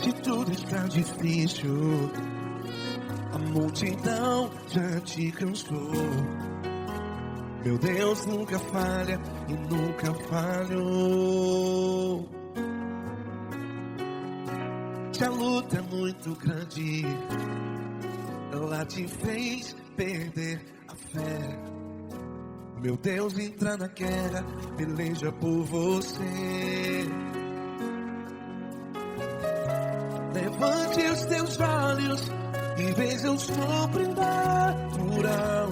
Se tudo está difícil, a multidão já te cansou. Meu Deus nunca falha e nunca falhou. Se a luta é muito grande, ela te fez perder a fé. Meu Deus entra na guerra, peleja por você. Levante os teus olhos e veja o sobrenatural.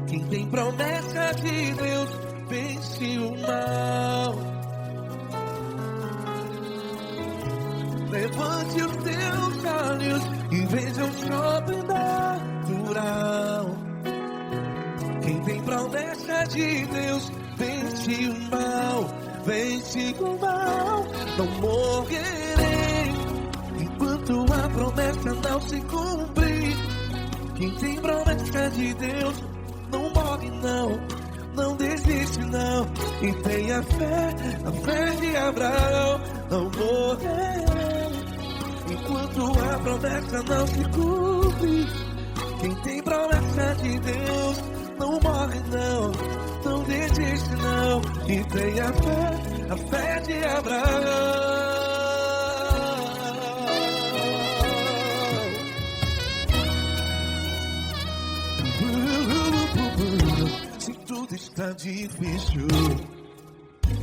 Quem tem promessa de Deus vence o mal. Levante os teus olhos e veja o sobrenatural. Quem tem promessa de Deus vence o mal. Vence o mal. Não morrerei enquanto a promessa não se cumprir. Quem tem promessa de Deus não morre não, não desiste não. E tenha fé, a fé de Abraão. Não morrerei enquanto a promessa não se cumpre. Quem tem promessa de Deus não morre não, não desiste não. E tenha fé, a fé de Abraão. Se tudo está difícil,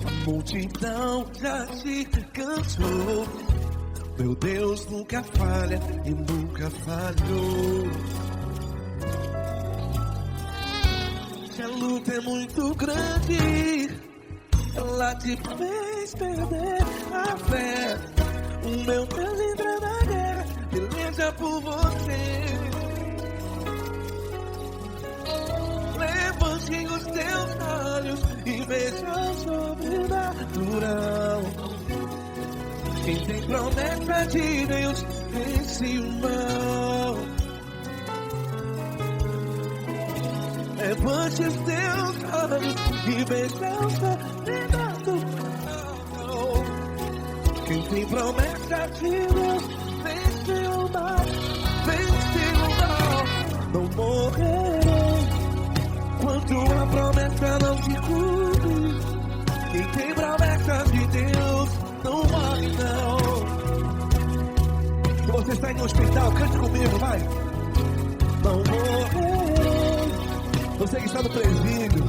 a multidão já se cansou. Meu Deus nunca falha e nunca falhou. Se a luta é muito grande, ela te fez perder a fé. O meu Deus entra na guerra, peleja por você. Levante os teus olhos e veja o sobrenatural. Quem tem promessa de Deus vence o mal. Levante os teus olhos e veja o sobrenatural. Quem tem promessa de Deus vence o mal. Vence o mal. Não morrerei enquanto a promessa não se cumpre. Quem tem promessa de Deus não morre não. Se você está em um hospital, cante comigo, vai. Não morrerei. Você que está no presídio,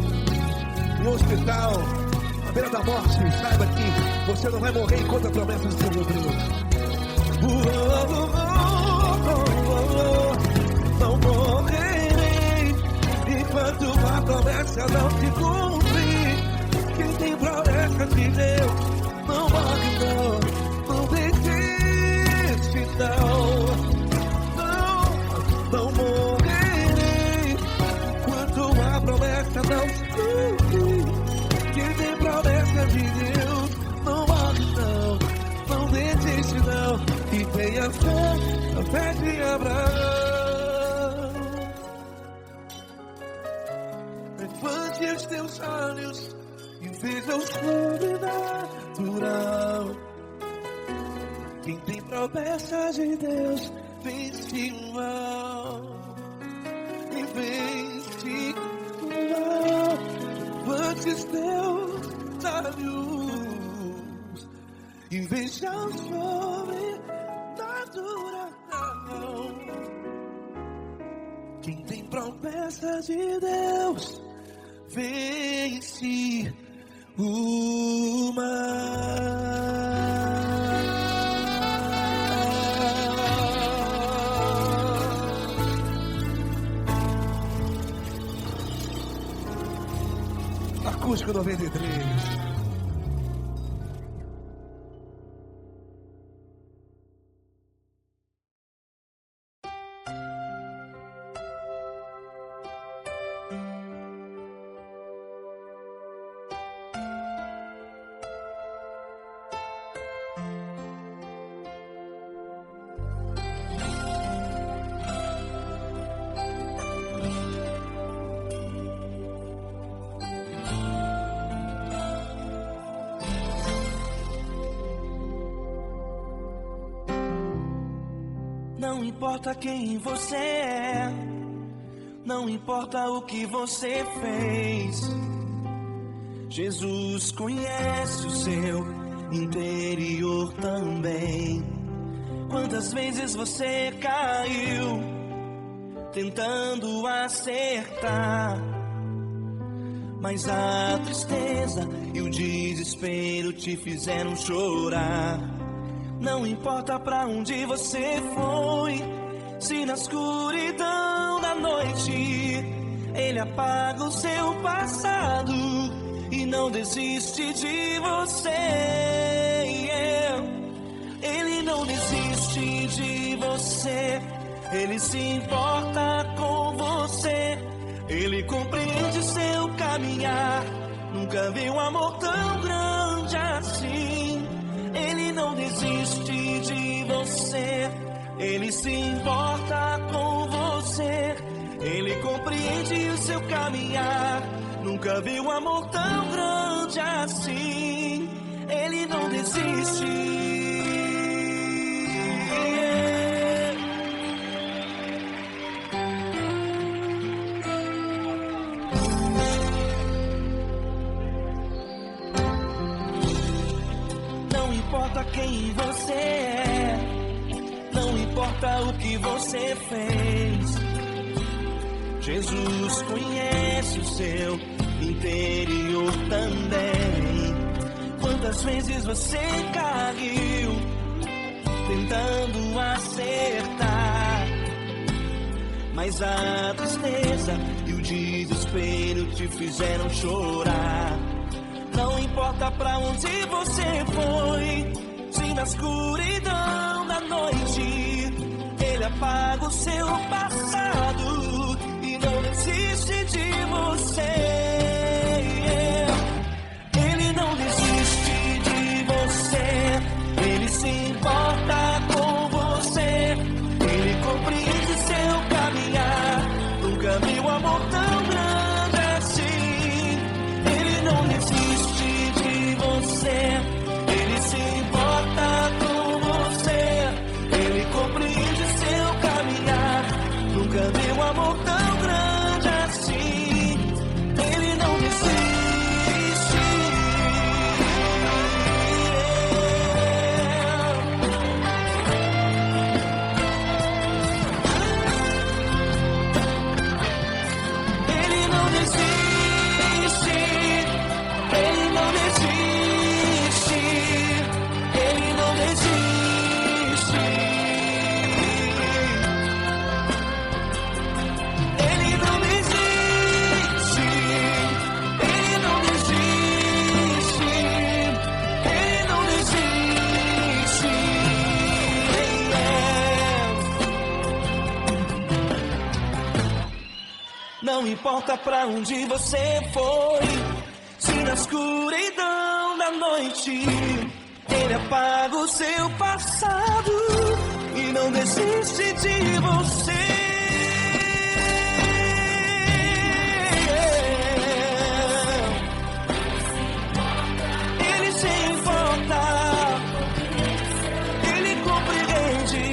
em um hospital, à beira da morte, saiba que você não vai morrer enquanto a promessa se cumprir. Não morrerei enquanto a promessa não se cumprir. Quem tem promessa de Deus não morre não, não desiste não. Não morrerei enquanto a promessa não se cumprir. Quem tem promessa de Deus não morre não, não desiste não. E tenha fé, a fé de Abraão. Levante os teus olhos e veja o sobrenatural. Quem tem promessa de Deus vence o mal. E vence o mal. Levante os teus olhos e veja o sobrenatural. Quem tem promessa de Deus vence o mal. Acústico 93. Não importa quem você é, não importa o que você fez, Jesus conhece o seu interior também. Quantas vezes você caiu tentando acertar, mas a tristeza e o desespero te fizeram chorar. Não importa pra onde você foi, se na escuridão da noite Ele apaga o seu passado e não desiste de você. Ele não desiste de você, Ele se importa com você, Ele compreende seu caminhar. Nunca vi um amor tão grande assim. Ele não desiste de você, Ele se importa com você, Ele compreende o seu caminhar. Nunca vi um amor tão grande assim. Ele não desiste. Não importa quem você é, não importa o que você fez, Jesus conhece o seu interior também. Quantas vezes você caiu tentando acertar, mas a tristeza e o desespero te fizeram chorar. Não importa pra onde você foi, se na escuridão da noite Ele apaga o seu passado e não desiste de você. Ele não desiste de você, Ele se importa com você, Ele compreende seu caminhar. Nunca vi um amor tão grande assim. Ele não desiste de você, Ele se importa com você, Ele compreende seu caminhar. Nunca vi um amor tão grande assim. Ele não desiste. Ele não desiste. Ele não desiste. Ele não desiste. Ele não desiste. Ele não desiste. Ele não desiste. Não importa pra onde você foi, se na escuridão da noite Ele apaga o seu passado e não desiste de você. Ele se importa, Ele compreende.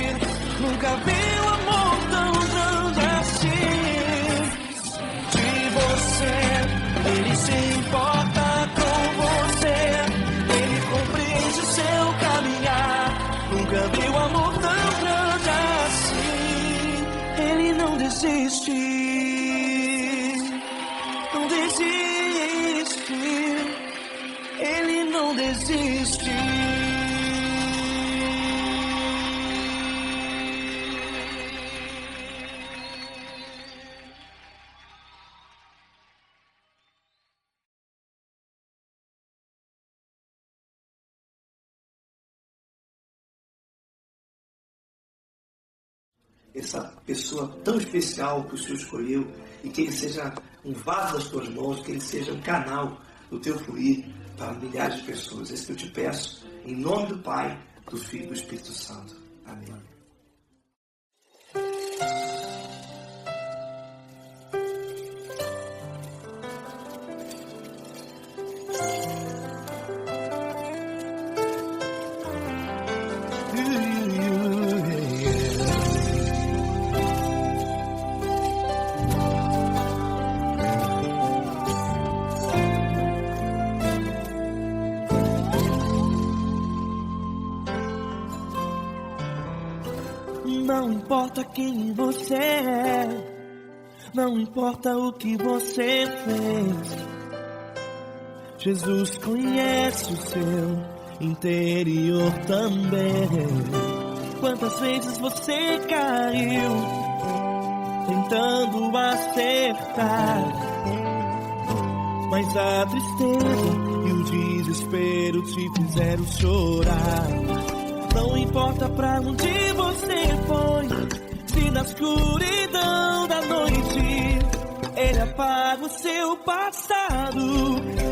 Nunca vi um amor tão grande assim. De você, Ele se importa com você, Ele compreende seu caminhar. Nunca vi um amor tão grande assim. Ele não desiste, não desiste. Ele não desiste. Essa pessoa tão especial que o Senhor escolheu, e que Ele seja um vaso das tuas mãos, que Ele seja um canal do teu fluir para milhares de pessoas. É isso que eu te peço, em nome do Pai, do Filho e do Espírito Santo. Amém. Não importa quem você é, não importa o que você fez, Jesus conhece o seu interior também. Quantas vezes você caiu tentando acertar, mas a tristeza e o desespero te fizeram chorar. Não importa pra onde você foi, se na escuridão da noite Ele apaga o seu passado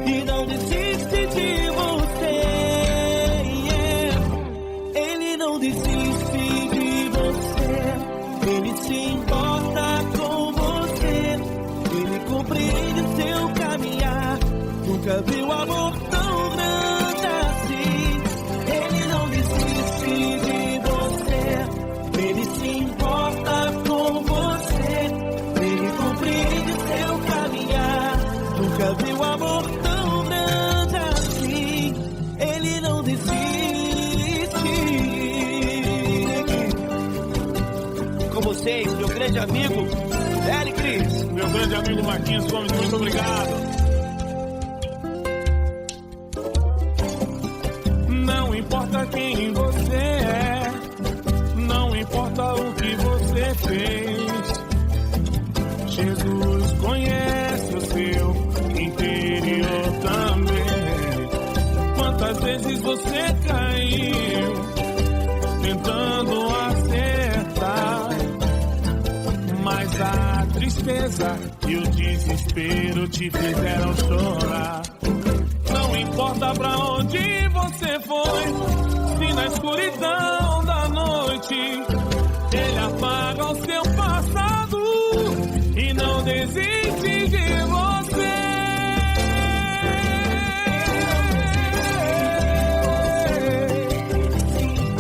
e não desiste de você. Ele não desiste de você, Ele se importa com você, Ele compreende o seu caminhar. Nunca viu amor tão grande assim. Ele não desiste de você, Ele se importa com você, Ele compreende o seu caminhar. Nunca viu amor tão grande assim. Ele não desiste. Com vocês, meu grande amigo Eli Cris. Meu grande amigo Marquinhos Gomes, muito obrigado. Não importa quem você é, não importa o que você fez, Jesus conhece o seu interior também. Quantas vezes você caiu tentando acertar, mas a tristeza e o desespero te fizeram chorar. Não importa pra onde você foi, se na escuridão da noite Ele apaga o seu passado e não desiste de você.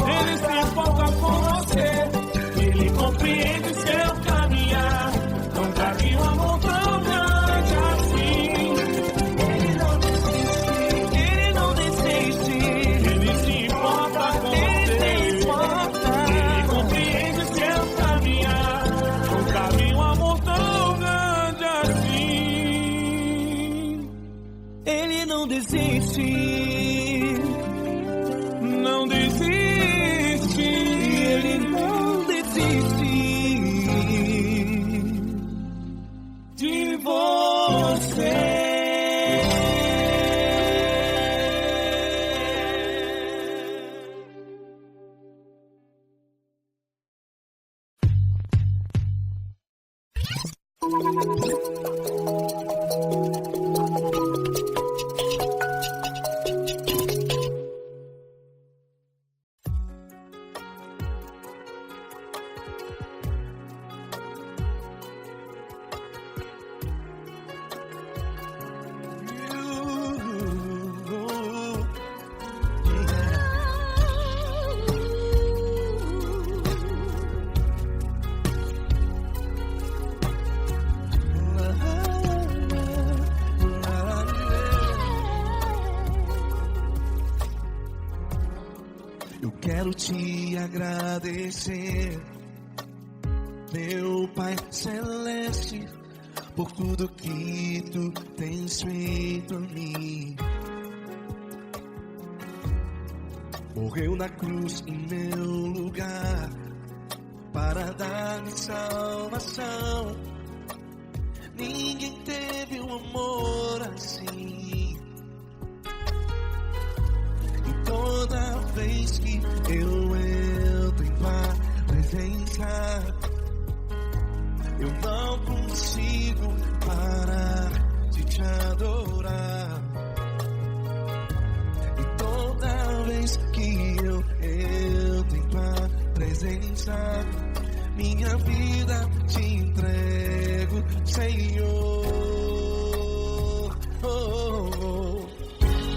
Ele se importa com você, Ele compreende seu caminhar. Nunca vi um amor tão grande assim. Ele não desiste, Ele se importa com você, Ele compreende seu caminhar. Nunca vi um amor tão grande assim. Ele não desiste, não desiste, Ele não desiste de você. Eu quero te agradecer, meu Pai Celeste, por tudo que tu tens feito a mim. Morreu na cruz em meu lugar para dar-me salvação. Ninguém teve um amor assim. E toda vez que eu entro em tua presença, eu não consigo parar de te adorar. E toda vez que eu entro em tua presença, minha vida te entrego, Senhor.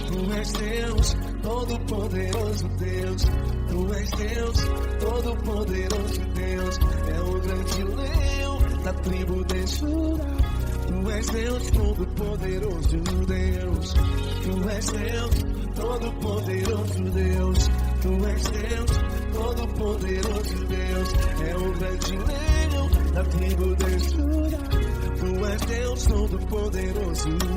Tu és Deus, Todo-Poderoso Deus. Tu és Deus, Todo-Poderoso Deus. É o grande leão da tribo de Judá. Tu és Deus, Todo-Poderoso Deus. Tu és Deus, Todo-Poderoso Deus. Tu és Deus, Todo-Poderoso Deus é o grande leão da tribo de Judá. Tu és Deus, Todo-Poderoso Deus.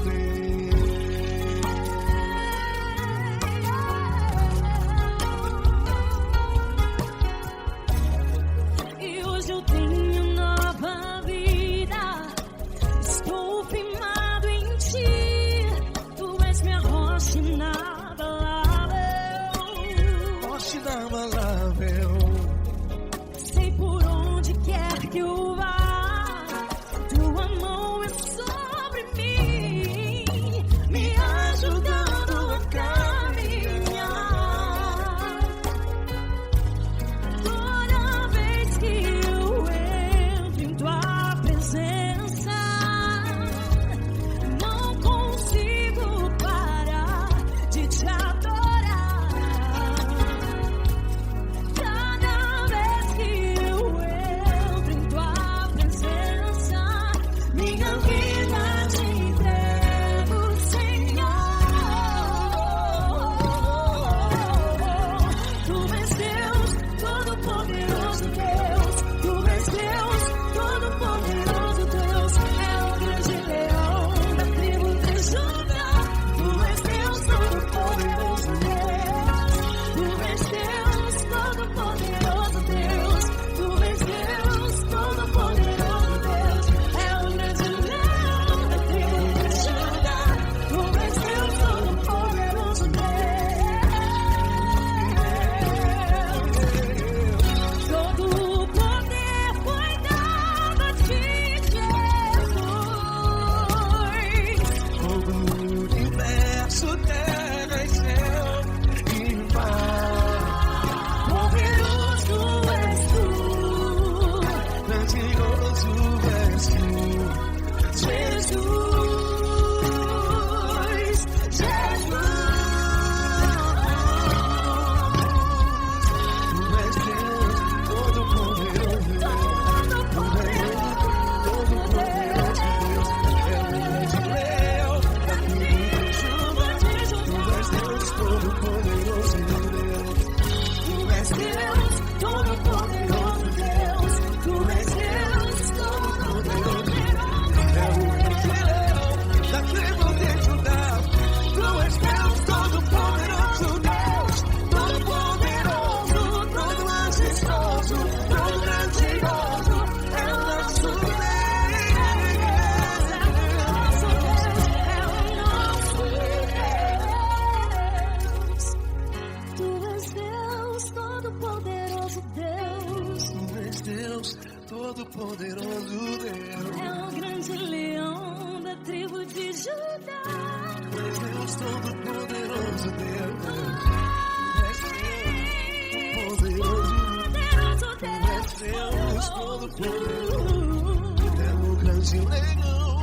E hoje eu tenho nova vida. Estou firmado em ti. Tu és minha rocha inabalável. Rocha inabalável. Sei por onde quer que eu vá, tua mão é sobre mim, me ajudando a caminhar. Toda vez que eu entro em tua presença, não consigo parar de te adorar. Cada vez que eu entro em tua presença, minha vida te entrego, Senhor. Tu és Deus, Todo-Poderoso Deus. Tu és Deus, Todo-Poderoso Deus. É o grande leão da tribo de Judá. Tu és Deus, Todo-Poderoso Deus. Tu és Deus, Todo-Poderoso Deus. Tu és Deus, Todo-Poderoso Deus. É o grande leão da tribo de Judá. Tu és Deus, Todo-Poderoso Deus. Todo o poder foi dado a ti, Jesus. Todo o universo, terra e céu e mar. Poderoso és tu, Grandioso és tu. Jesus, Jesus. Tu és Deus, Todo-Poderoso Deus. Todo-Poderoso Deus é o grande leão da tribo de Judá. Tu és Deus, Todo-Poderoso Deus. Tu és Deus, Todo-Poderoso Deus. Tu és Deus, Todo-Poderoso Deus. É o grande leão da tribo de Judá. Tu és Deus, Todo-Poderoso Deus. Todo-Poderoso, todo majestoso, todo grandioso é o nosso Deus. Tu és Deus, Todo-Poderoso Deus. Tu és Deus, Todo-Poderoso Deus. É o grande leão da tribo de Judá. Tu és Deus, Todo-Poderoso Deus. Tu és Deus, Todo-Poderoso. É o grande leão.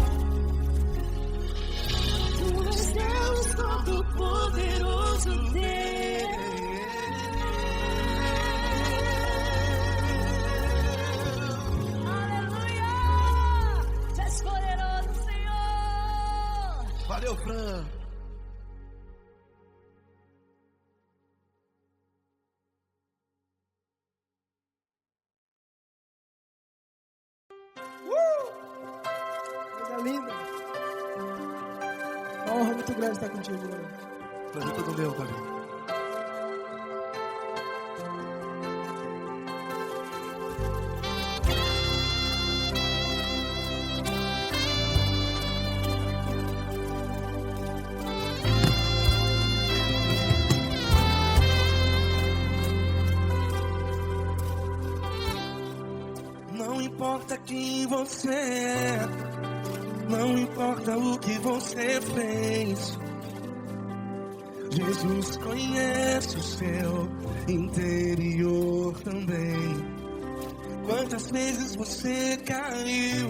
Tu és Deus, Todo-Poderoso Deus. Aleluia! Tu és poderoso, Senhor. Valeu, Fran. Coisa linda. Uma honra muito grande estar contigo, Lord. Prazer todo meu, Gabi. Não importa quem você é, não importa o que você fez, Jesus conhece o seu interior também. Quantas vezes você caiu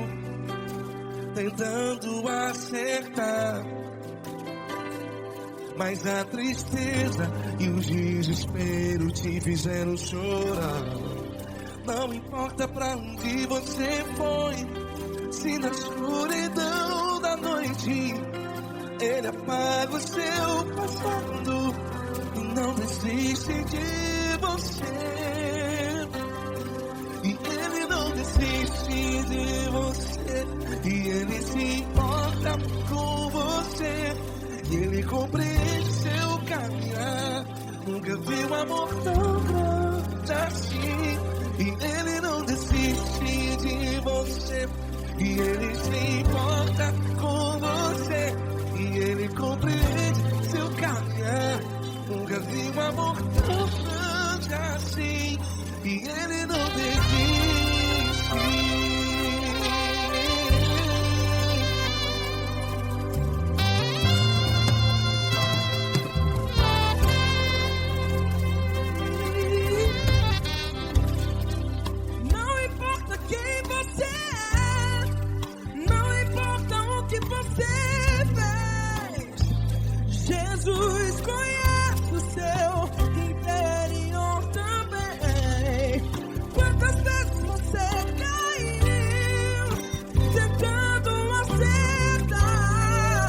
tentando acertar, mas a tristeza e o desespero te fizeram chorar. Não importa pra onde você foi, se na escuridão da noite Ele apaga o seu passado e não desiste de você. de você. E Ele se importa com você. E Ele compreende seu caminhar. Nunca vi um amor tão grande assim. E Ele não desiste de você. E Ele se importa com você. E Ele compreende seu caminhar. Nunca vi um amor tão grande assim. E Ele não desiste. Não importa quem você é, não importa o que você fez, Jesus conhece o seu interior também. Quantas vezes você caiu tentando acertar,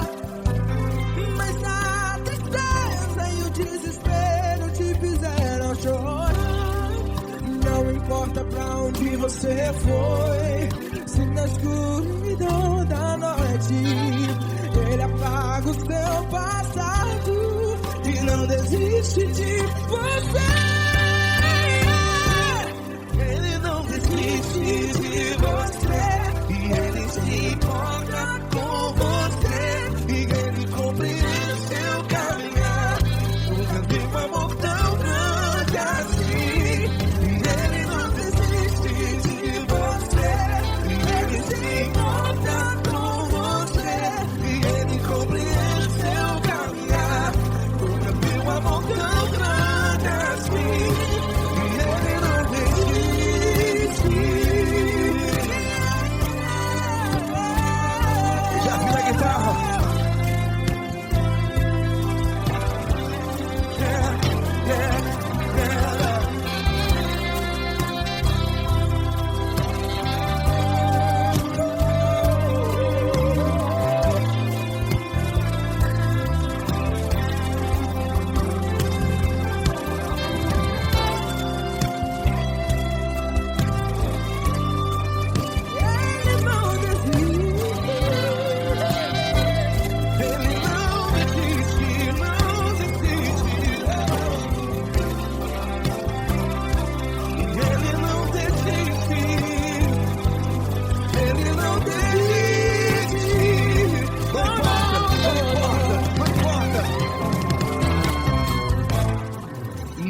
mas a tristeza e o desespero te fizeram chorar. Não importa pra onde você foi, se na escuridão da noite Ele apaga o seu passado e não desiste de você. Ele não desiste de você. E Ele se importa com você. E Ele compreende seu caminhar. Nunca vi um amor tão grande assim. E Ele não desiste de você. E Ele se importa com você. E Ele compreende seu caminhar. Nunca vi um amor tão grande assim. E Ele não desiste. Já vi a guitarra.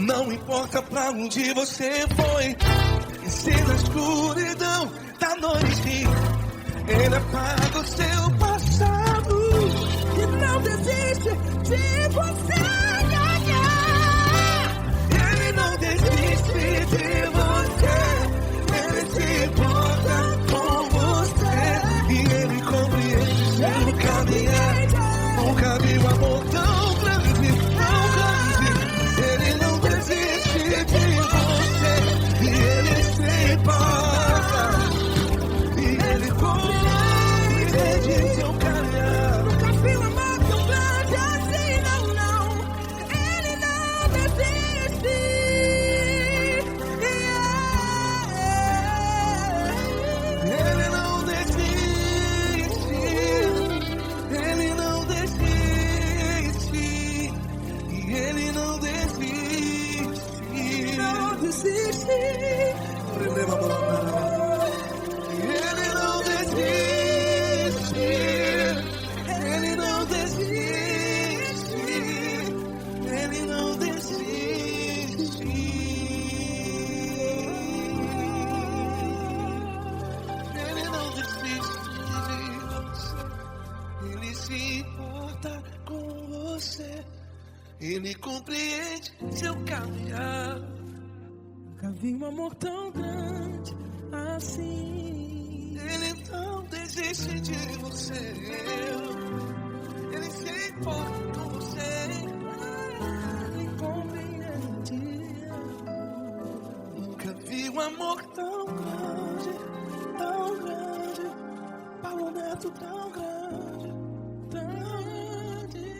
Não importa pra onde você foi, e se na escuridão da noite Ele apaga o seu passado E não desiste de você. Ele não desiste de você. Ele se importa com você. E Ele compreende seu caminhar. Nunca vi um amor tão grande, tão grande. Ele não desiste de você. E Ele se importa. E Ele compreende seu caminhar. Nunca vi um amor tão grande assim, não, não. Ele não desiste. Ele não desiste. Ele não desiste. E Ele não desiste. Não desiste. Problema, Ele não desiste. Ele não desiste. Ele não desiste. Ele não desiste de você. Ele se importa com você. Ele compreende seu caminhar. Nunca vi um amor tão grande assim. Ele não desiste de você. Ele se importa com você. Ele compreende. Nunca vi um amor tão grande, tão grande. Paulo Neto tão grande, tão grande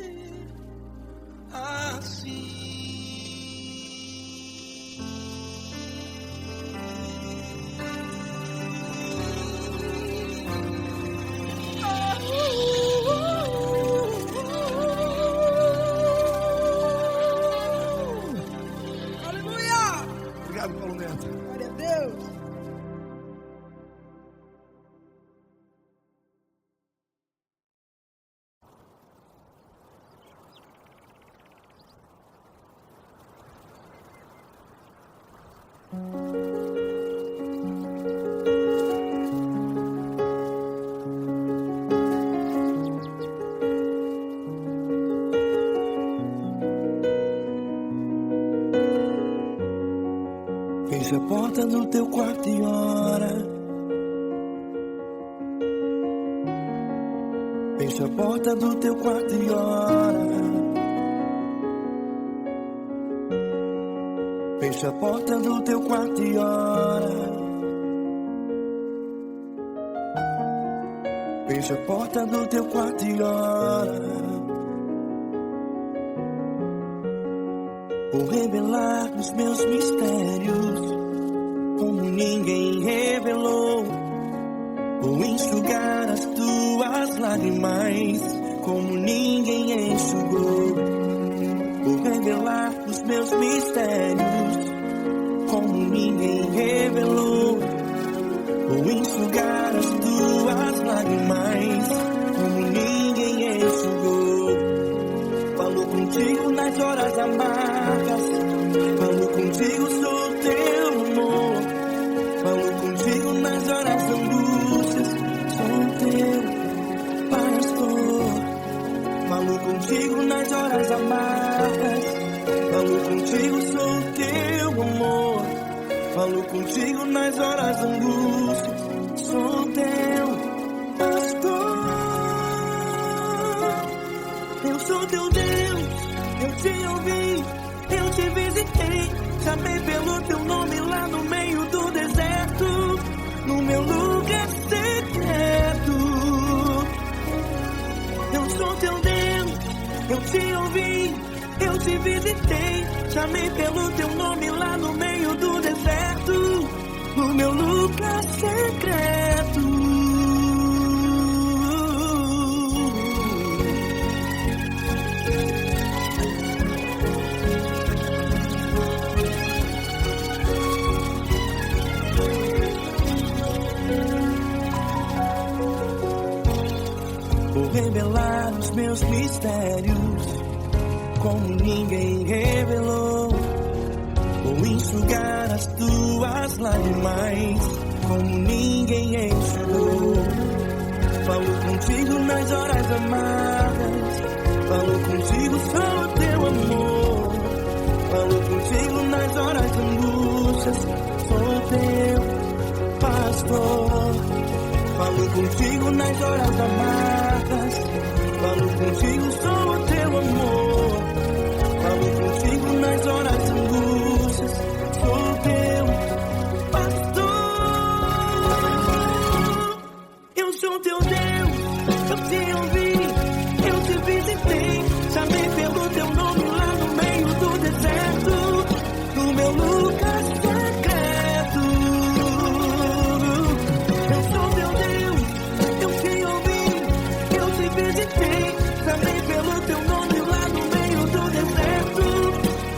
assim. Obrigado, Paulo Neto. Glória a Deus. Fecha a porta do teu quarto e ora. Fecha a porta do teu quarto e ora. Fecha a porta do teu quarto e ora. Fecha a porta do teu quarto e ora. Vou revelar os meus mistérios como ninguém revelou. Vou enxugar as tuas lágrimas como ninguém enxugou. Vou revelar os meus mistérios como ninguém revelou. Vou enxugar as tuas lágrimas como ninguém enxugou. Falo contigo nas horas amargas, falo contigo, sou teu amor. Falo contigo nas horas de angústias, sou teu pastor. Falo contigo nas horas amargas, falo contigo, sou teu amor. Falo contigo nas horas de angústias, sou teu pastor. Eu sou teu Deus, eu te ouvi, eu te visitei. Chamei pelo teu nome lá no meio do deserto, no meu lugar secreto. Eu sou teu Deus, eu te ouvi, eu te visitei. Chamei pelo teu nome lá no meio do deserto, no meu lugar secreto. Vou revelar os meus mistérios como ninguém revelou. Vou enxugar as tuas lágrimas como ninguém enxugou. Falo contigo nas horas amargas, falo contigo, sou teu amor. Falo contigo nas horas de angústias, sou teu pastor. Falo contigo nas horas amargas, falo contigo, sou teu amor. Falo contigo nas horas de angústias, sou teu pastor. Eu sou teu Deus, eu te ouvi, eu te visitei. Chamei pelo teu nome lá no meio do deserto, no meu lugar secreto. Eu sou teu Deus, eu te ouvi, eu te visitei. Chamei pelo teu nome lá no meio do deserto,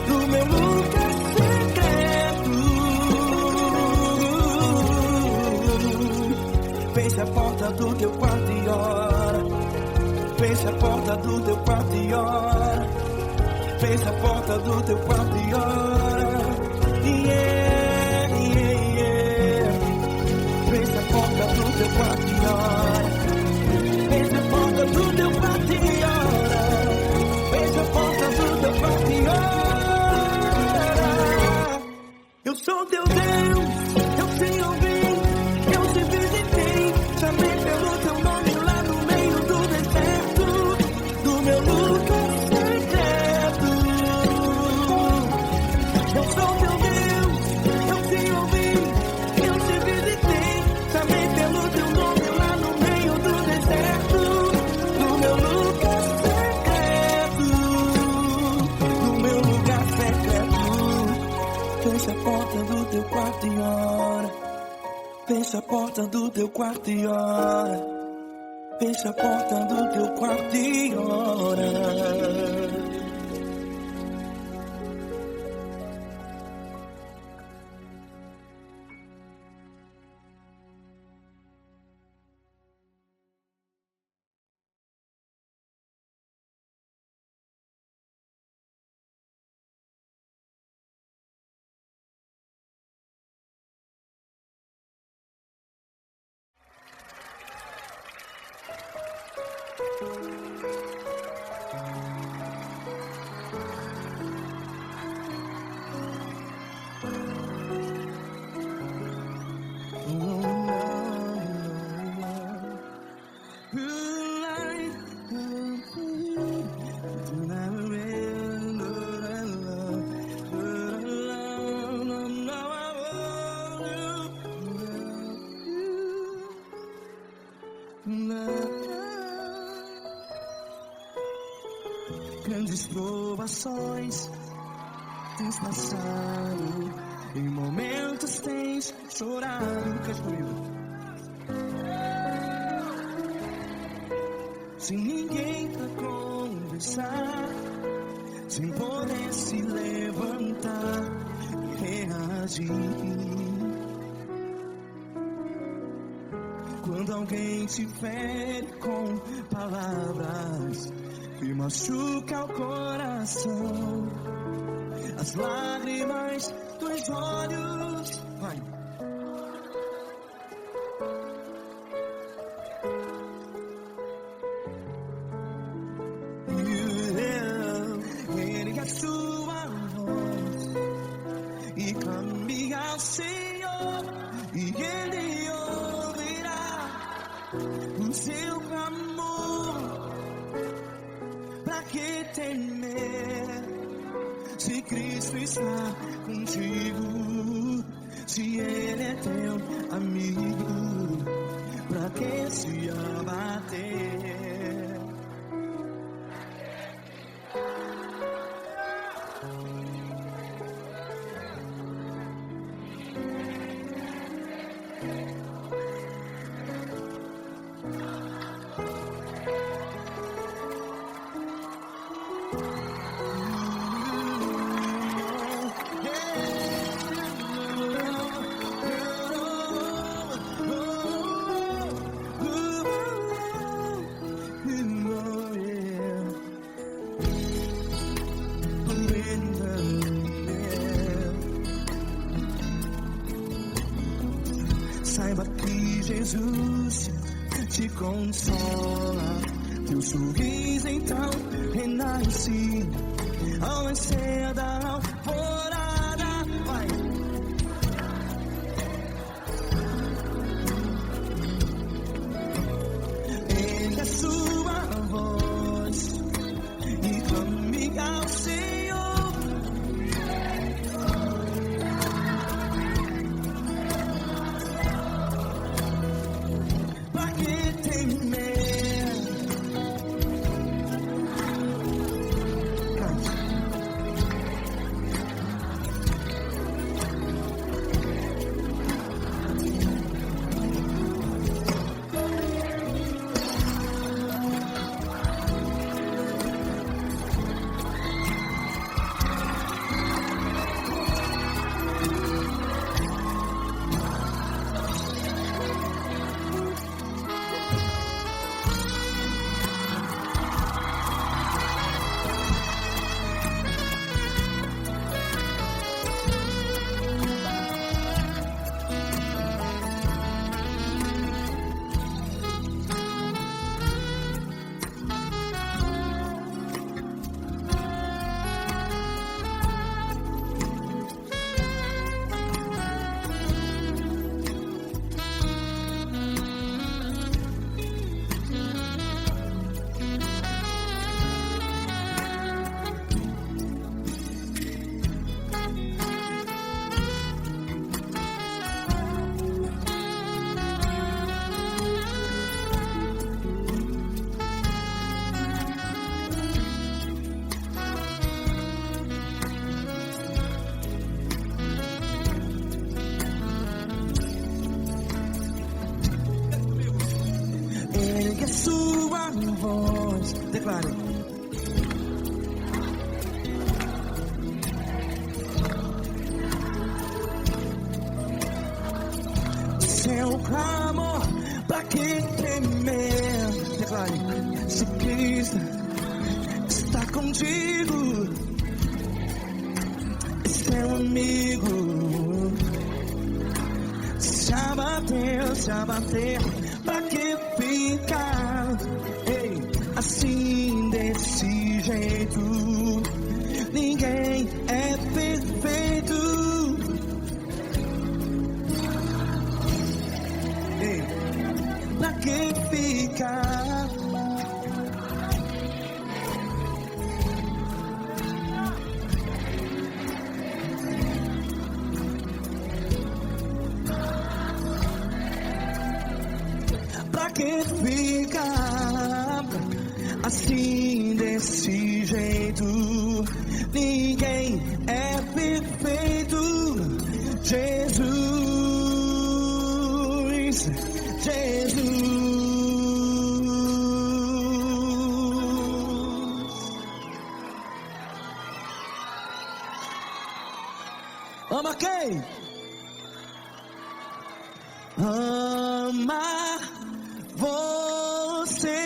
no meu lugar secreto. Fecha a porta do teu quarto e ora. Fecha a porta do teu quarto e ora. Fecha a porta do teu quarto e ora. Yeah, yeah, yeah. Fecha a porta do teu quarto e ora. Fecha a porta do teu quarto e ora. Fecha a porta do teu quarto e ora. Eu sou teu Deus, eu te ouvi, eu te visitei. Chamei pelo teu nome lá no meio do deserto, do meu lugar secreto. Eu sou teu Deus, eu te ouvi, eu te visitei. Chamei pelo teu nome lá no meio do deserto, no meu lugar secreto, no meu lugar secreto. Fecha a porta do teu quarto e ora. Fecha a porta do teu quarto e ora. Fecha a porta do teu quarto e ora. Grandes provações tens passado, em momentos tens chorado. Cante comigo. Sem ninguém pra conversar, sem poder se levantar e reagir. Quando alguém te fere com palavras que machuca o coração, as lágrimas dos olhos, vai. Ergue a sua voz e clame ao Senhor, e Ele ouvirá o seu clamor. Pra que temer, se Cristo está contigo? Se Ele é teu amigo, pra que se abater? Saiba que Jesus te consola, teu sorriso então renasce ao nascer da alvorada. Vai. Ergue a sua voz e clame ao Senhor. Sua voz, declare. Seu clamor, pra que temer? Declare. Se Cristo está contigo, é seu amigo. Se abater, pra que ficar? Ei, desse jeito. Ninguém é perfeito. Ei, pra que ficar? Pra que ficar assim desse jeito? Ninguém é perfeito. Jesus, Jesus. Ama quem? Ama você.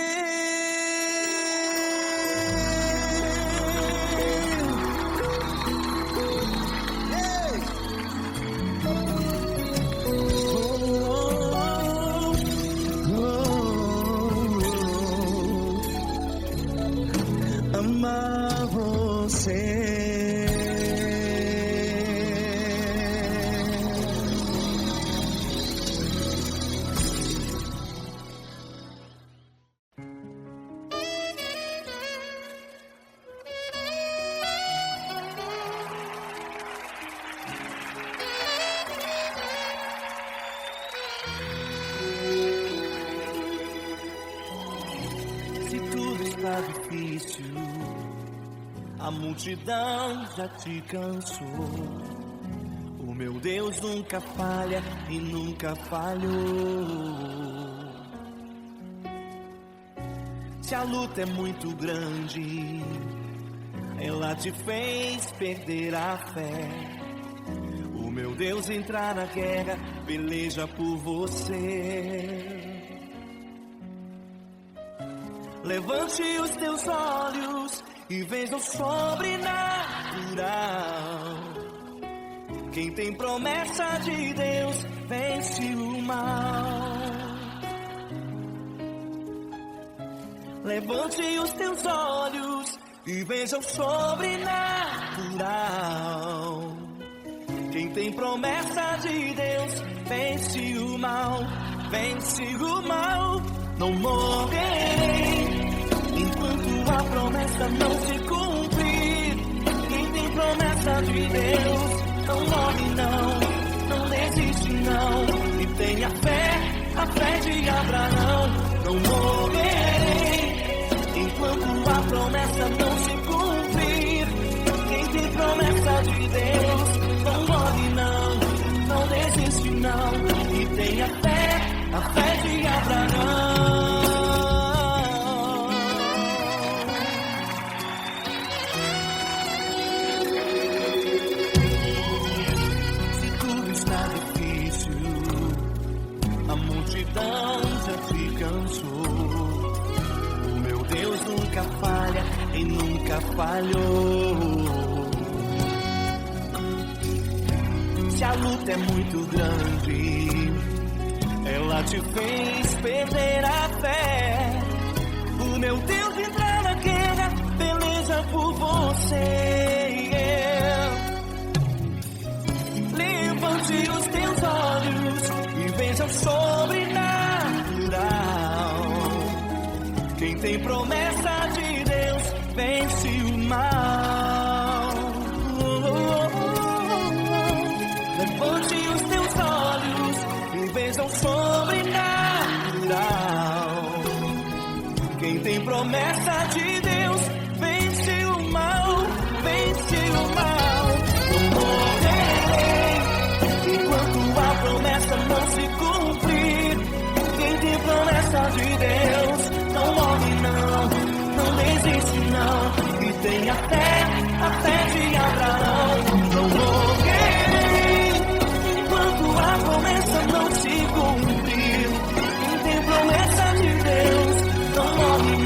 Amar você. Se tudo está difícil, a multidão já te cansou. O meu Deus nunca falha e nunca falhou. Se a luta é muito grande, ela te fez perder a fé. O meu Deus entrar na guerra, peleja por você. Levante os teus olhos e veja o sobrenatural. Quem tem promessa de Deus vence o mal. Levante os teus olhos e veja o sobrenatural. Quem tem promessa de Deus vence o mal. Vence o mal. Não morrerei enquanto a promessa não se cumprir. Quem tem promessa de Deus não morre não desiste não. E tenha a fé de Abraão. Não morrerei enquanto a promessa não se cumprir. Quem tem promessa de Deus não morre não desiste não. E tenha a fé de Abraão. Se tudo está difícil, a multidão já te cansou. O meu Deus nunca falha e nunca falhou. Se a luta é muito grande, ela te fez perder a fé. O meu Deus entrar na guerra, peleja por você. Levante os teus olhos e veja o sobrenatural. Quem tem promessa de Deus vence o mal. Levante os teus olhos e veja o sobrenatural. Quem tem promessa de Deus vence o mal, vence o mal. Não morrerei enquanto a promessa não se cumprir. Quem tem promessa de Deus não morre não desiste não. E tenha a fé de Abraão. Não morrerei enquanto a promessa não se cumprir. Quem tem promessa de Deus não morre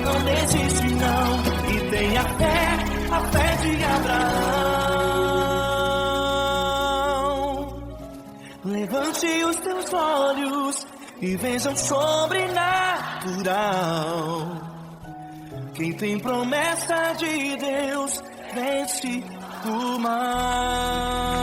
não desiste não. E tenha a fé de Abraão. Levante os teus olhos e veja o sobrenatural. Quem tem promessa de Deus vence o mal.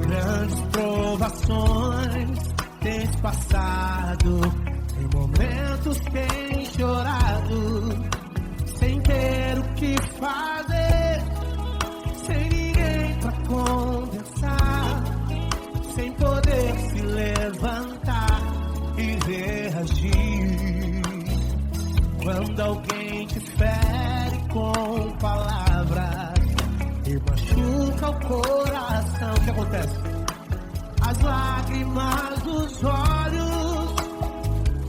Grandes provações tens passado, em momentos tens chorado, sem ter o que fazer, sem ninguém pra conversar, sem poder se levantar e reagir. Quando alguém te fere com palavras e machuca o coração, o que acontece? As lágrimas dos olhos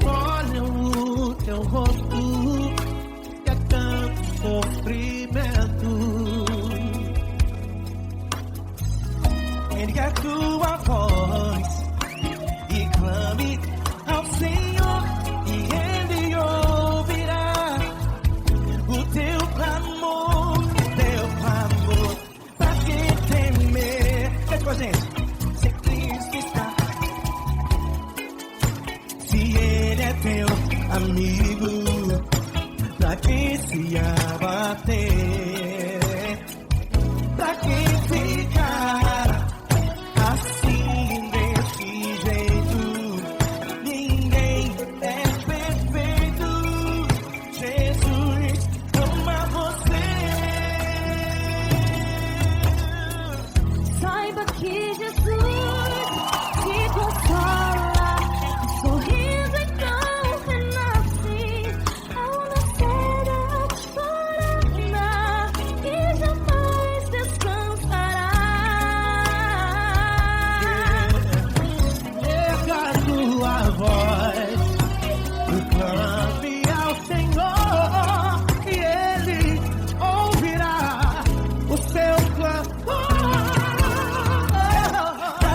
molham o teu rosto, e é tanto sofrimento. Ergue a tua voz e clame ao Senhor, e Ele ouvirá o teu clamor, pra que temer? Cante com a gente. Se Cristo está, se Ele é teu amigo, pra que se abater? Pra que ficar assim desse jeito? Ninguém é perfeito. Jesus ama você. Saiba que Jesus te consola, o sorriso então renasce ao nascer da corona e jamais descansará. Erga a tua voz, clame ao Senhor, e Ele ouvirá o seu clamor. Pra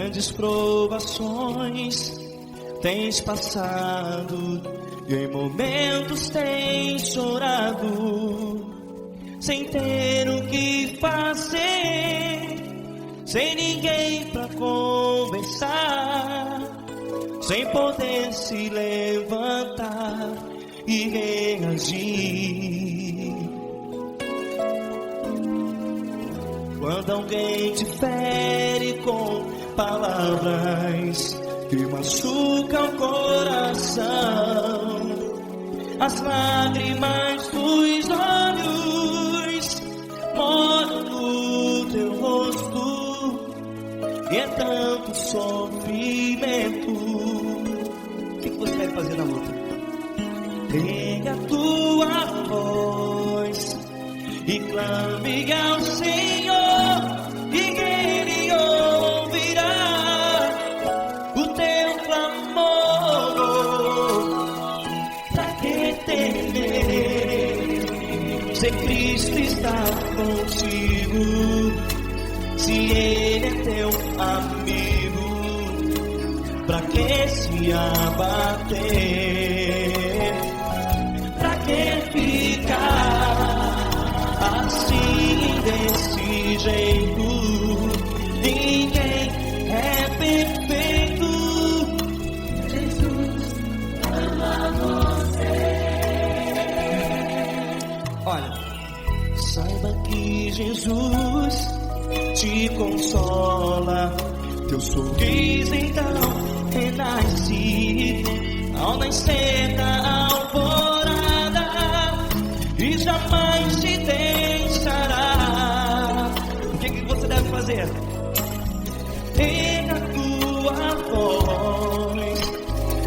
grandes provações tens passado, e em momentos tens chorado, sem ter o que fazer, sem ninguém pra conversar, sem poder se levantar e reagir. Quando alguém te fere com palavras que machucam o coração, as lágrimas dos olhos moram no teu rosto, e é tanto sofrimento. O que você deve fazer na luta? Pega a tua voz e clame ao Senhor, e Ele ouvirá o teu clamor. Pra que temer, se Cristo está contigo, se Ele é teu amigo? Pra que se abater? Pra que ficar assim desse jeito? Ninguém é perfeito. Jesus ama você. Olha, saiba que Jesus te consola, teu sorriso então renasce ao nascer da alvorada, e jamais te deixará. O que você deve fazer? Pega a tua voz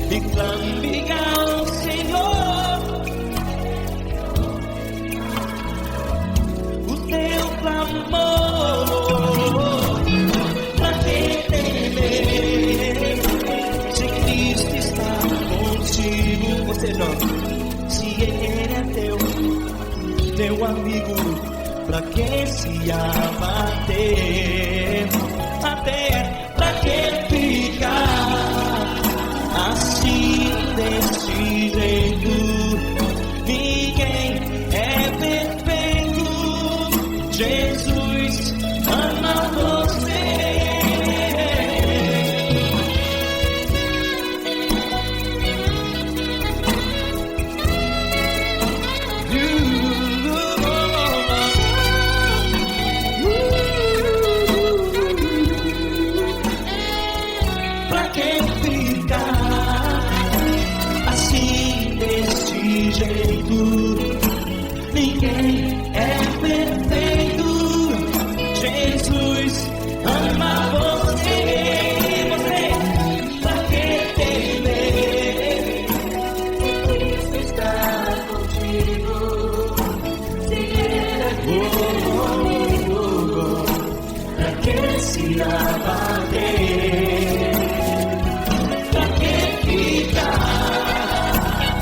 e clame ao Senhor, o teu clamor. Pra que temer, se Cristo está contigo? Ou seja, se Ele é teu amigo, pra que se abater? Até pra que ficar assim desse jeito? Ninguém é perfeito. Jesus ama você. Ninguém é perfeito. Jesus ama você. Você, pra que temer? Cristo está contigo. Se Ele é comigo, pra que se abater? Pra que ficar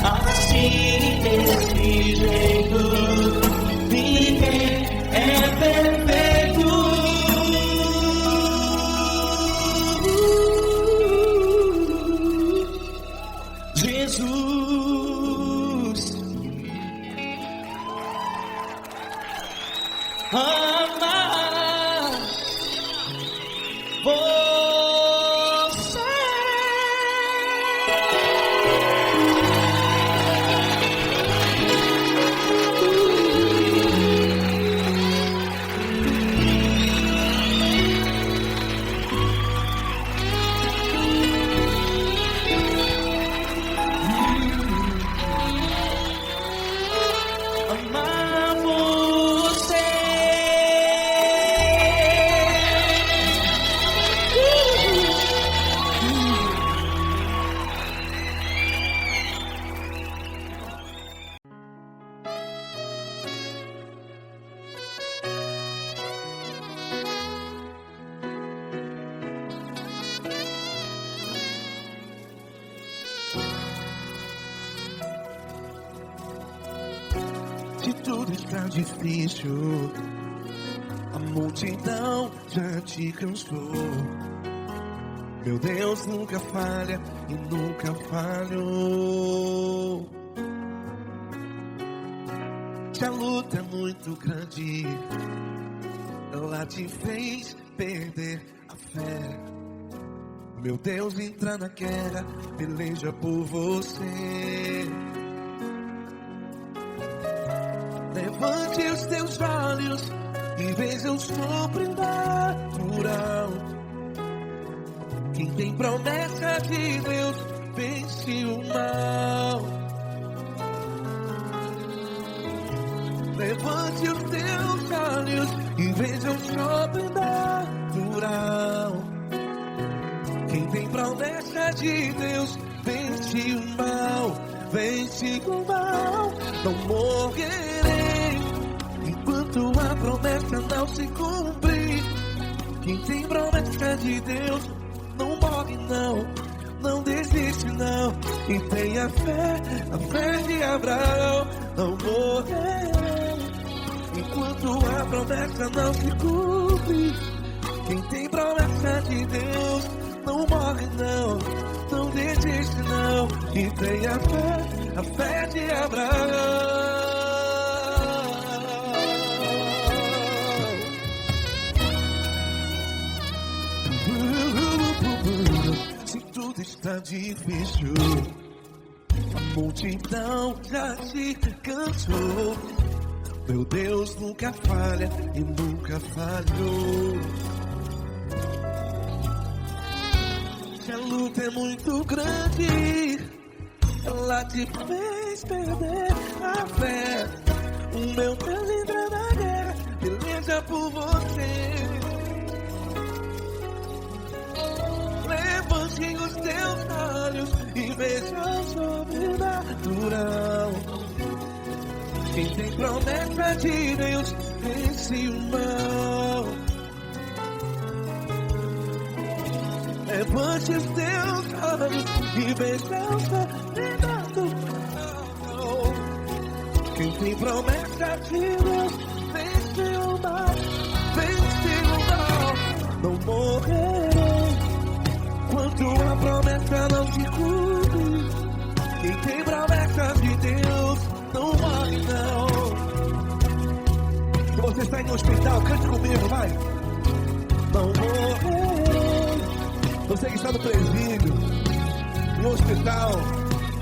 assim desse jeito? Ninguém é perfeito. Jesus ama você. Se tudo está difícil, a multidão já te cansou. Meu Deus nunca falha e nunca falhou. Se a luta é muito grande, ela te fez perder a fé. Meu Deus entra na guerra, peleja por você. Levante os teus olhos e veja o sobrenatural. Quem tem promessa de Deus vence o mal. Levante os teus olhos e veja o sobrenatural. Quem tem promessa de Deus vence o mal. Vence o mal. Não morrerei enquanto a promessa não se cumprir. Quem tem promessa de Deus não morre não, não desiste não. E tenha fé, a fé de Abraão. Não morrerei enquanto a promessa não se cumpre. Quem tem promessa de Deus não morre não, não desiste não. E tenha fé, a fé de Abraão. Se tudo está difícil, a multidão já se cansou. Meu Deus nunca falha e nunca falhou. Se a luta é muito grande, ela te fez perder a fé. O meu Deus entra na guerra, peleja por você. Levante os teus olhos e veja o sobrenatural. Quem tem promessa de Deus vence o mal. Levante os teus olhos e veja o sobrenatural. Quem tem promessa de Deus vence o mal. Vence o mal. Não morrerei enquanto a promessa não se cumpre. Quem tem promessa de Deus não morre não. Se você está em um hospital, cante comigo, vai. Não morrerei. Você que está no presídio, no hospital,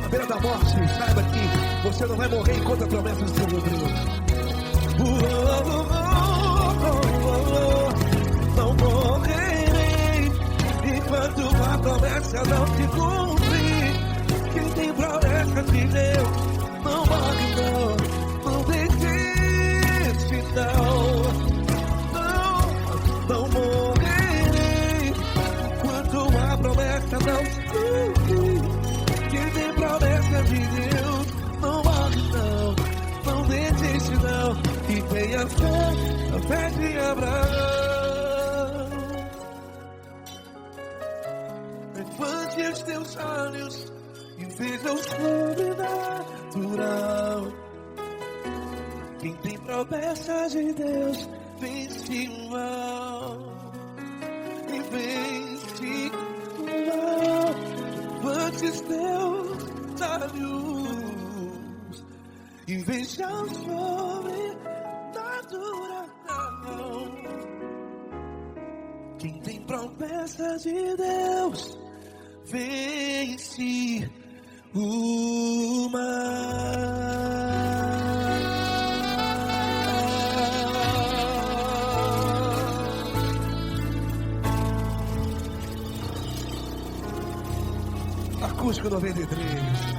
à beira da morte, saiba que você não vai morrer enquanto a promessa não se cumpriu. Não morrerei enquanto a promessa não se cumprir. Quem tem promessa de Deus não morre não, não desiste não. Não morrerei enquanto a promessa não se cumprir. Quem tem promessa de Deus não morre não, não desiste não. E tenha fé, a fé de Abraão. Levante os teus olhos e veja o sobrenatural. Quem tem promessa de Deus vence o mal. E vence o mal. Levante os teus olhos e veja o sobrenatural. Quem tem promessa de Deus vence o mal. Acústico 93.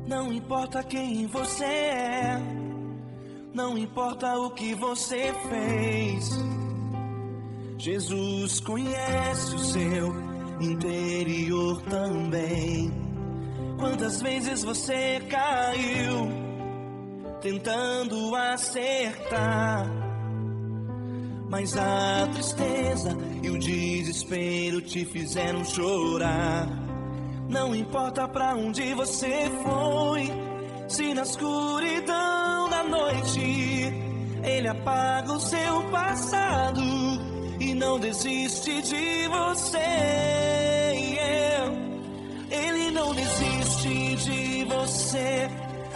Não importa quem você é, Não importa o que você fez, Jesus conhece o seu interior também. Quantas vezes você caiu tentando acertar, mas a tristeza e o desespero te fizeram chorar. Não importa pra onde você foi, se na escuridão da noite Ele apaga o seu passado e não desiste de você. Ele não desiste de você,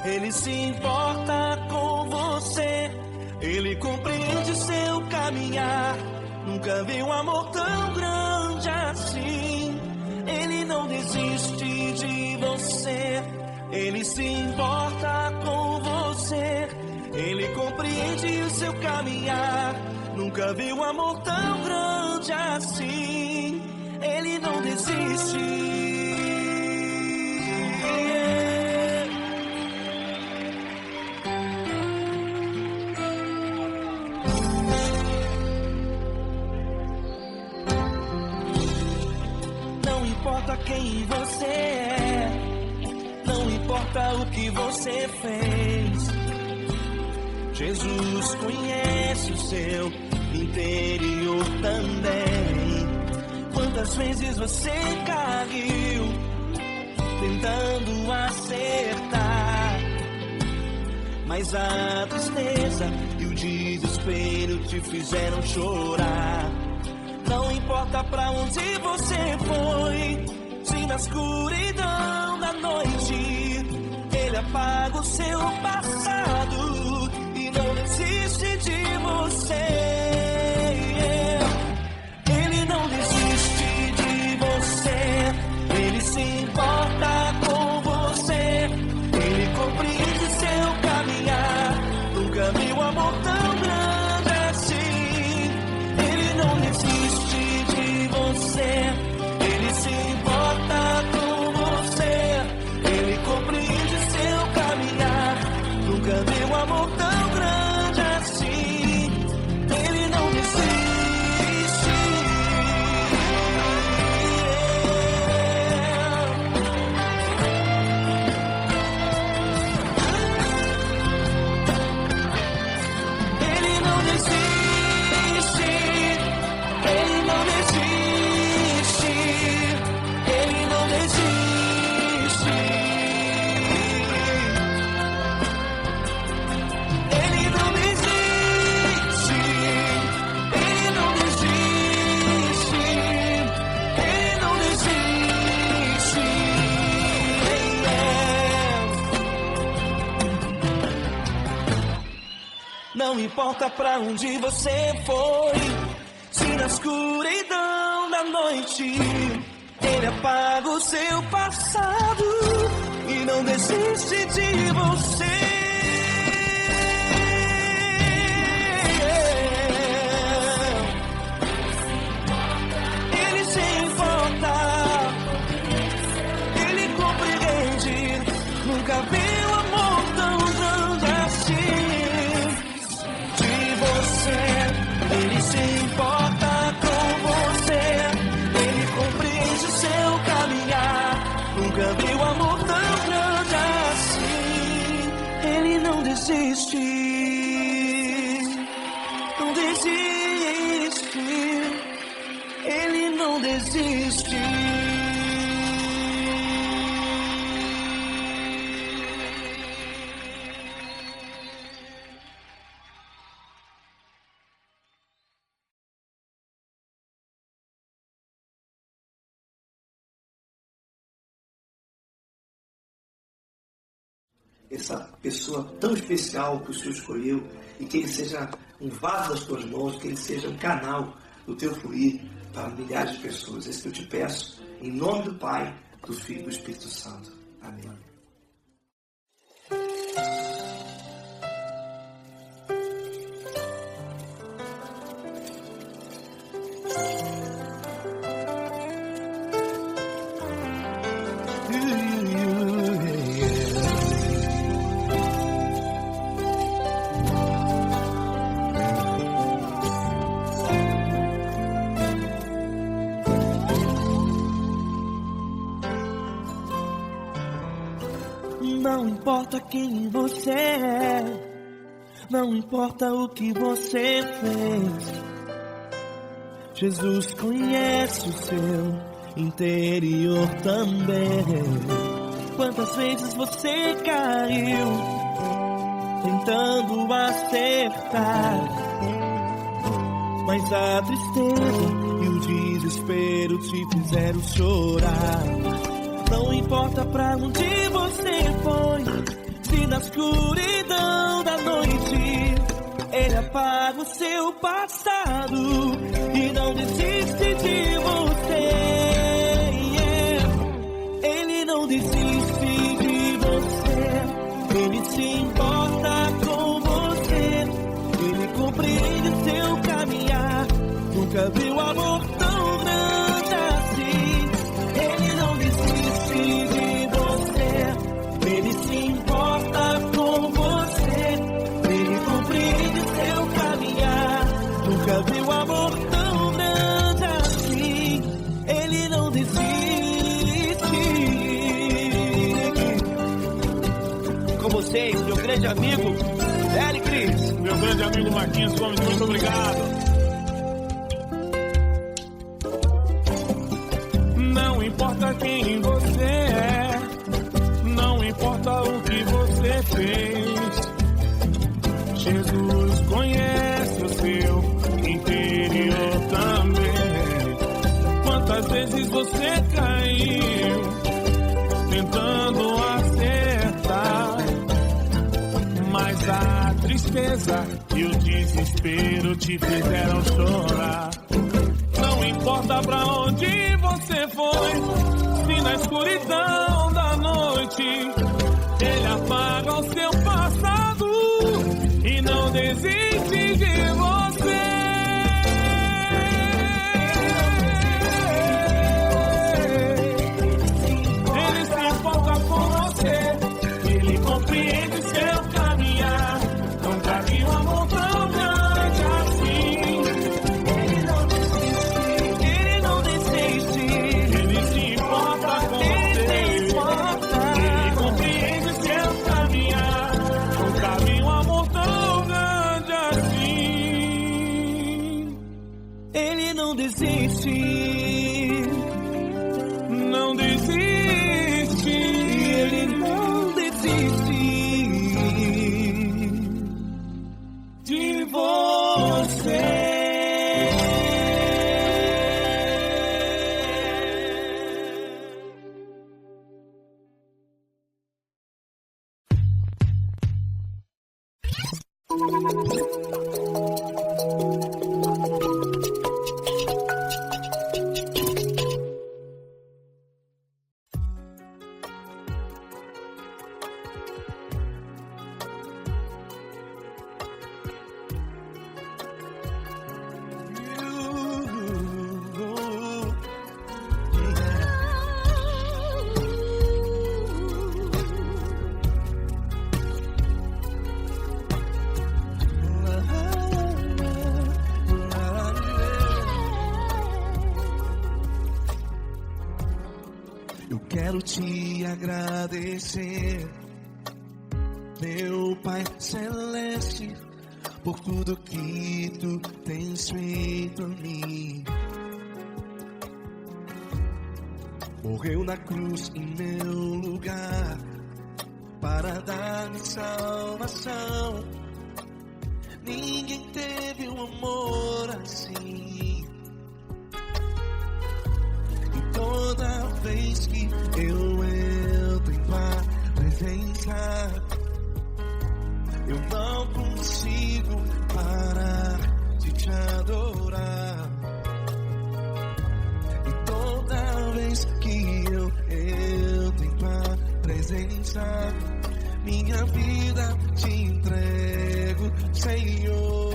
Ele se importa com você, Ele compreende seu caminhar. Nunca vi um amor tão grande assim. Ele não desiste de você, Ele se importa com você, Ele compreende o seu caminhar. Nunca vi um amor tão grande assim. Ele não desiste. Não importa quem você é, não importa o que você fez, Jesus conhece o seu interior também. Quantas vezes você caiu tentando acertar, mas a tristeza e o desespero te fizeram chorar. Não importa pra onde você foi, se na escuridão da noite Ele apaga o seu passado e não desiste de você. Ele não desiste de você, Ele se importa com você, Ele compreende seu caminhar. Nunca vi um amor tão grande assim. Ele não desiste de você, Ele se importa com você, Ele compreende seu caminhar. Nunca vi um amor tão grande assim. Ele não desiste. Ele não desiste. Ele não desiste. Ele não desiste. Ele não desiste. Ele não desiste. Ele não desiste. Não importa pra onde você foi, se na escuridão da noite Ele apaga o seu passado e não desiste de você. Ele se importa, Ele compreende. Nunca vi um amor tão grande assim. De você, Ele se importa com você, Ele compreende o seu caminhar. Nunca vi um amor tão grande assim. Ele não desiste, não desiste, Ele não desiste. Essa pessoa tão especial que o Senhor escolheu, e que Ele seja um vaso das tuas mãos, que Ele seja um canal do teu fluir para milhares de pessoas. É isso que eu te peço, em nome do Pai, do Filho e do Espírito Santo. Amém. Não importa quem você é, não importa o que você fez, Jesus conhece o seu interior também. Quantas vezes você caiu tentando acertar, mas a tristeza e o desespero te fizeram chorar. Não importa pra onde você foi, se na escuridão da noite Ele apaga o seu passado e não desiste de você. Ele não desiste de você, Ele se importa com você, Ele compreende o seu caminhar. Nunca viu amor tão grande assim. Ele não desiste de você, Ele se importa com você, Ele compreende o seu caminhar. Nunca viu amor tão grande assim. Ele não desiste. Com vocês, meu grande amigo Eli Cris. Meu grande amigo Marquinhos Gomes, muito obrigado. Não importa quem você é, não importa o que você fez, Jesus conhece o seu interior também. Quantas vezes você caiu tentando acertar, mas a tristeza e o desespero te fizeram chorar. Não importa pra onde você foi, se na escuridão da noite Ele apaga o seu passado e não desiste de você. Ele se importa com você, Ele compreende seu caminhar. Nunca vi um amor tão grande assim. Ele não desiste, Ele se importa com você, Ele compreende seu caminhar. Nunca vi um amor tão grande assim. Ele não desiste, não desiste, Ele não desiste de você. Quero te agradecer, meu Pai Celeste, por tudo que Tu tens feito a mim. Morreu na cruz em meu lugar para dar-me salvação. Ninguém teve um amor assim. E toda vez que eu entro em Tua presença, eu não consigo parar de Te adorar. E toda vez que eu entro em Tua presença, minha vida Te entrego, Senhor.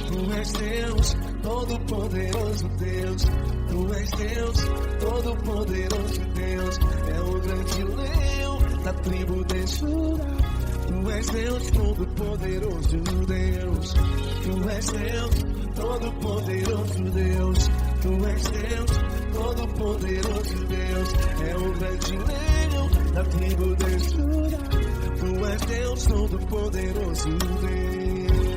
Tu és Deus, Todo-Poderoso Deus. Tu és Deus, Todo-Poderoso Deus. É o grande leão da tribo de Judá. Tu és Deus, Todo-Poderoso Deus. Tu és Deus, Todo-Poderoso Deus. Tu és Deus, Todo-Poderoso Deus é o grande leão da tribo de Judá. Tu és Deus, Todo-Poderoso Deus.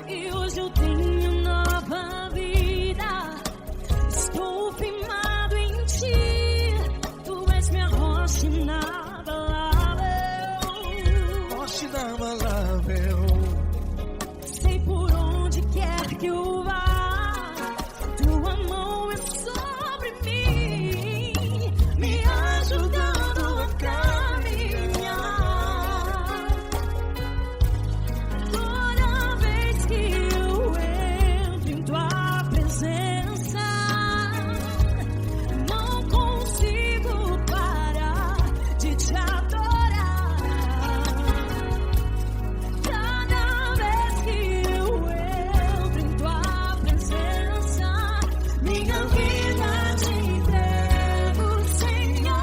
E hoje eu tenho nova vida. Estou firmado em ti. Tu és minha rocha inabalável. Rocha inabalável. Sei por onde quer que eu vá, tua mão é sobre mim, me ajudando a caminhar. Toda vez que eu entro em tua presença, não consigo parar de te adorar. Cada vez que eu entro em tua presença, minha vida te entrego, Senhor.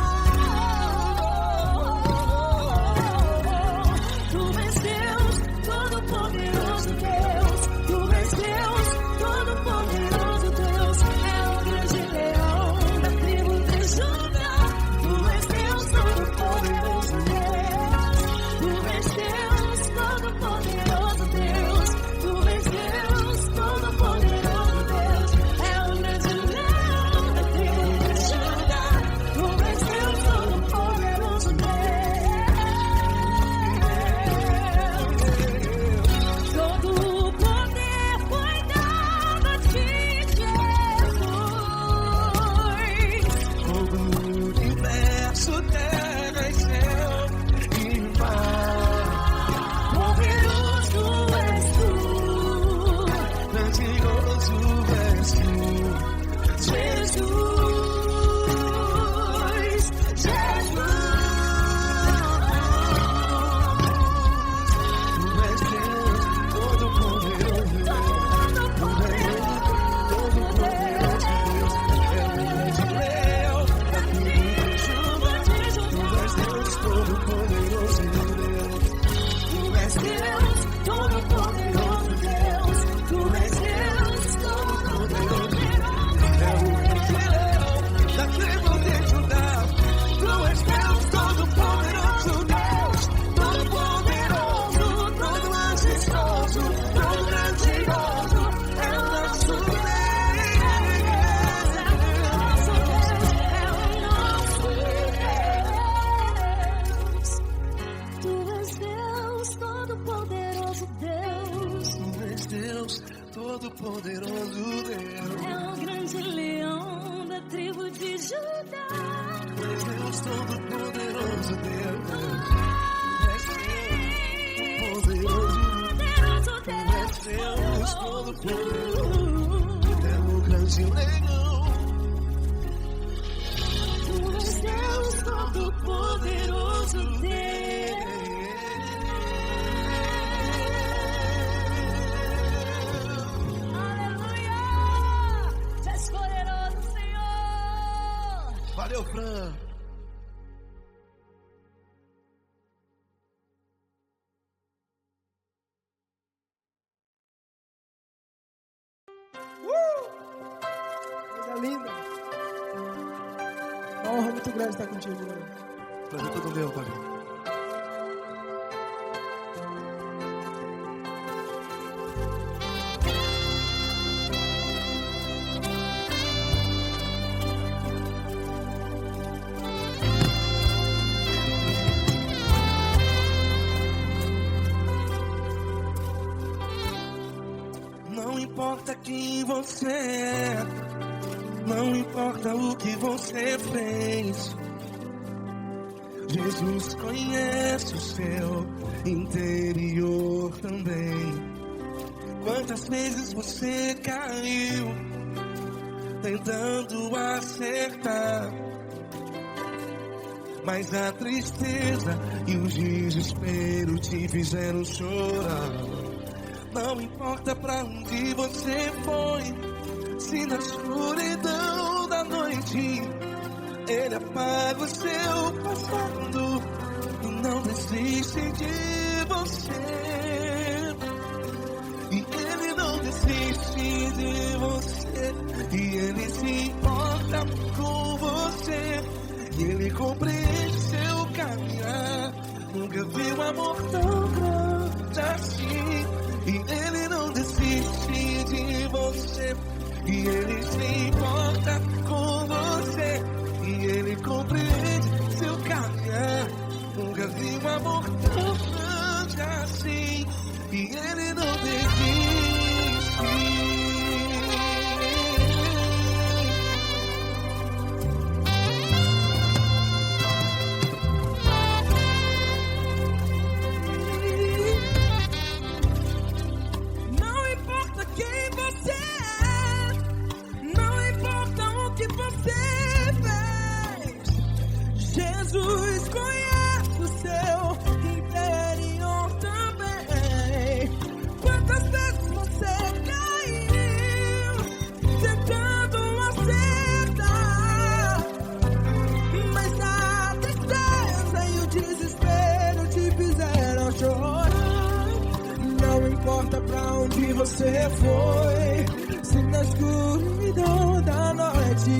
Tu és Deus, Todo-Poderoso Deus. Tu és Deus, Todo-Poderoso Deus. É o grande leão da tribo de Judá. Tu és Deus, Todo-Poderoso Deus. Tu és Deus, Todo-Poderoso Deus. Tu és Deus, Todo-Poderoso Deus. É o grande leão da tribo de Judá. Tu és Deus, Todo-Poderoso Deus. Todo o poder foi dado a ti, Jesus. Todo o universo, terra e céu e mar. Poderoso és tu, Grandioso és tu. Jesus, Jesus. Tu és Deus, Todo-Poderoso Deus. Todo-Poderoso Deus é o grande leão da tribo de Judá. Tu és Deus, Todo-Poderoso Deus. Tu és Deus, Todo-Poderoso Deus. Tu és Deus, Todo-Poderoso É o grande leão da tribo de Judá. Tu és Deus, Todo-Poderoso Deus. Todo-Poderoso, todo majestoso, todo grandioso é o nosso Deus. Tu és Deus, Todo-Poderoso Deus. Tu és Deus, Todo-Poderoso Deus. É o grande leão da tribo de Judá. Tu és Deus, Todo-Poderoso Deus. Poderoso Tu és Deus, Todo-Poderoso. É o grande leão. Tu és Deus, Todo-Poderoso Deus. Aleluia! Tu és poderoso, Senhor. Valeu, Fran. Coisa linda. Uma honra muito grande estar contigo, mano. Prazer todo meu, pai. Não importa quem você é, não importa o que você fez, Jesus conhece o seu interior também. Quantas vezes você caiu tentando acertar, mas a tristeza e o desespero te fizeram chorar. Não importa pra onde você foi, se na escuridão da noite Ele apaga o seu passado e não desiste de você. desiste de você. E Ele se importa com você. E Ele compreende seu caminhar. Nunca vi um amor tão grande assim. E Ele não desiste de você. E Ele se importa com você. E Ele compreende seu caminhar. Nunca vi um amor tão grande assim. E Ele não desiste. Não importa quem você é, não importa o que você fez, Jesus conhece o seu interior também. Quantas vezes você caiu tentando acertar, mas a tristeza e o desespero te fizeram chorar. Não importa pra onde você foi, se na escuridão da noite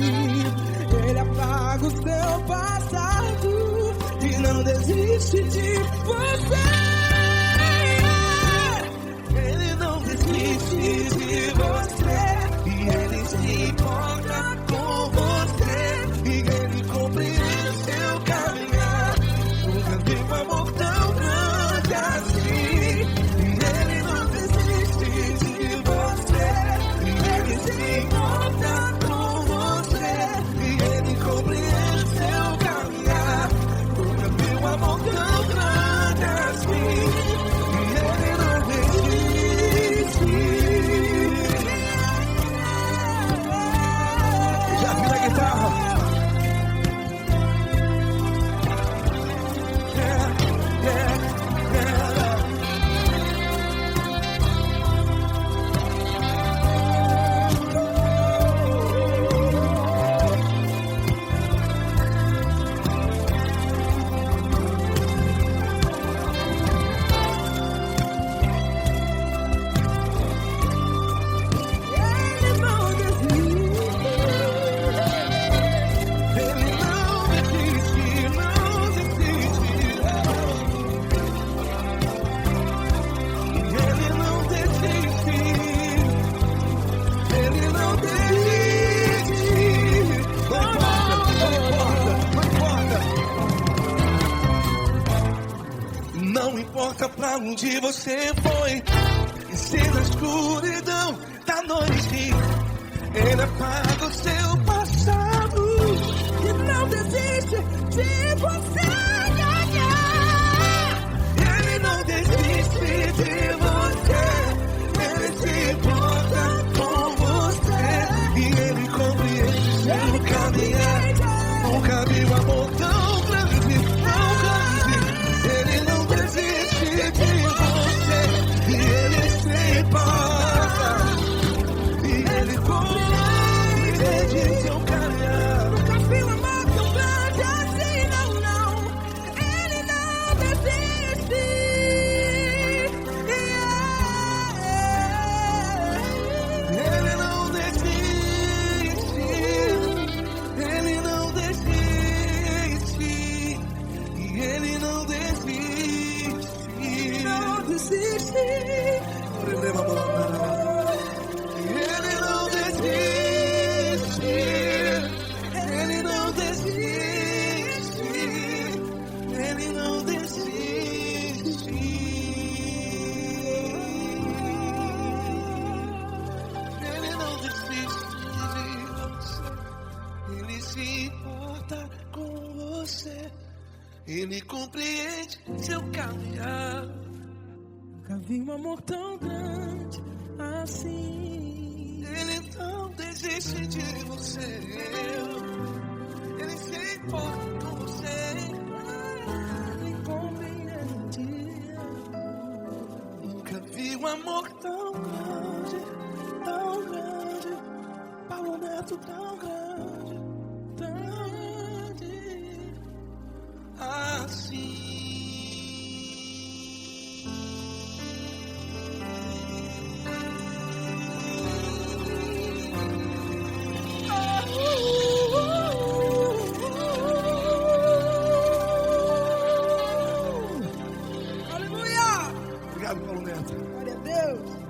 Ele apaga o seu passado e não desiste de você. Ele não desiste de você. E Ele se importa com você. E Ele compreende seu caminhar. Nunca vi um amor tão grande assim. E Ele não desiste de você. E Ele se importa com você. E Ele compreende seu caminhar. Nunca vi um amor tão grande assim. E Ele não desiste. Já vi a guitarra. Ele não desiste. Ele não desiste, não desiste. Ele não desiste. Ele não desiste. Não importa pra onde você foi, e se na escuridão da noite Ele apaga o seu passado. E não desiste de você. Ele não desiste de você. Ele se importa com você. E Ele compreende seu caminhar. Nunca vi um amor tão grande, tão grande. Ele não desiste de você. E Ele se importa. E Ele compreende seu caminhar. Nunca vi um amor tão grande assim, não, não. Ele não desiste. Ele não desiste. Ele não desiste. E Ele não desiste. Não desiste. Ele não desiste. Ele não desiste. Ele não desiste. Ele não desiste de você. Ele se importa com você. Ele compreende seu caminhar. Nunca vi um amor tão grande assim. Ele não desiste de você. Ele se importa com você. Ele compreende. Nunca vi um amor tão grande, tão grande. Paulo Neto tão grande, tão grande. Assim. Obrigado, Paulo Neto. Glória a Deus.